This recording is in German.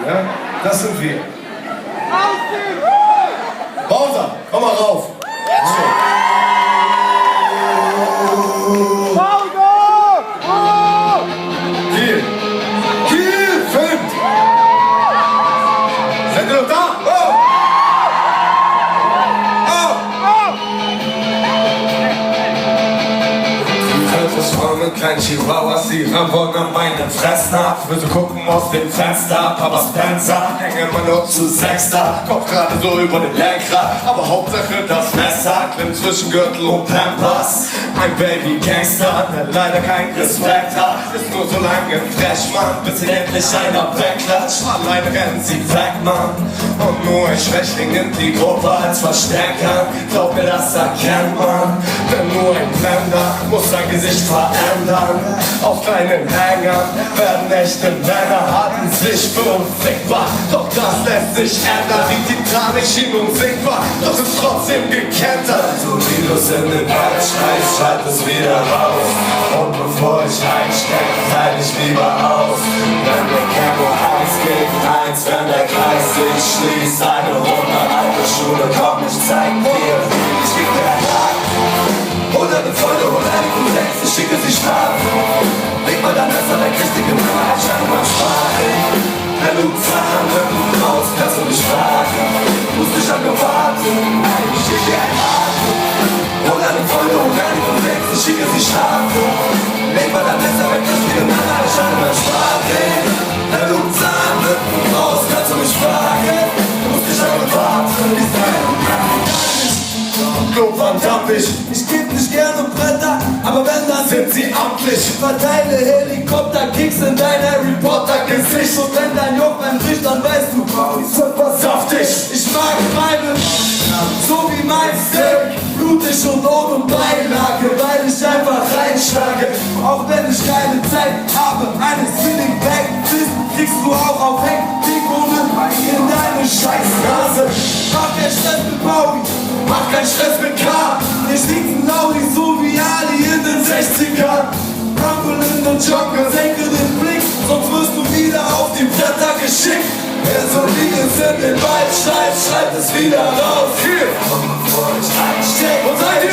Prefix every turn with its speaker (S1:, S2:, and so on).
S1: Ja, das sind wir. Bowser, komm mal rauf. Jetzt schon. Kiel! Kiel, filmt! Seid ihr noch da? Oh! Kein Chihuahua, sie rammen an meinen Fressen ab. Will so gucken aus dem Fenster, Papa Spencer, hänge immer nur zu sechster. Kopf gerade so über den Lenkrad, aber Hauptsache das Messer klemmt zwischen Gürtel und Pampers. Ein Baby Gangster, der leider kein Respekt hat, ist nur so lange Freshman, bis ihn endlich einer wegklatscht. Alleine rennen sie weg, Mann, und nur ein Schwächling nimmt die Gruppe als Verstärker. Glaub mir, das erkennt man, denn nur ein Blender muss sein Gesicht verändern. Auf kleinen Hängern werden echte Männer, hatten sich für unfickbar. Doch das lässt sich ändern, die Titanic schien unsinkbar, doch ist trotzdem gekentert. Du Virus in den Hals schreist, schalt es wieder raus. Und bevor ich einsteck, teil ich lieber aus. Wenn der Campo 1 gegen 1, wenn der Kreis sich schließt, eine Runde alte Schule, komm, ich zeig dir, ich geb dir ein Tag. Hunderte Freunde und eine Kollegen, ich schicke sie schlafen. Leg mal dein Messer weg, richtige Männer, scheinen beim Sparen. Wenn du Zahn, Rücken raus, kannst du mich fragen. Musst dich an mir warten, ich schicke dir ein Atem. Hunderte Freunde und eine Kollegen, ich schicke sie schlafen. Leg mal dein Messer weg, richtige Männer, scheinen beim Sparen. Wenn du Zahn, Rücken raus, kannst du mich fragen. Musst dich an mir warten, ich sage, ich geb nicht gerne Bretter, aber wenn, dann sind sie amtlich. Verteile Helikopter-Kicks in dein Harry Potter-Gesicht. Und wenn dein Jochbein bricht, dann weißt du, es wird was saftig. Ich mag meine, so wie mein Steak, blutig und ohne Beilage, weil ich einfach reinschlage. Auch wenn ich keine Zeit habe, eine Spinning Back kriegst du auch auf Hektik ohne in deine Scheißnase. Mach keinen Stress mit Maui, mach keinen Stress mit K. Ich lieg ein Laudi, so wie Ali in den 60ern. Rumble in den Jungle, senke den Blick, sonst wirst du wieder auf die Bretter geschickt. Wer so liegt in den Wald schreibt, schreibt es wieder raus. Hier, und bevor ich einsteck, und seid ihr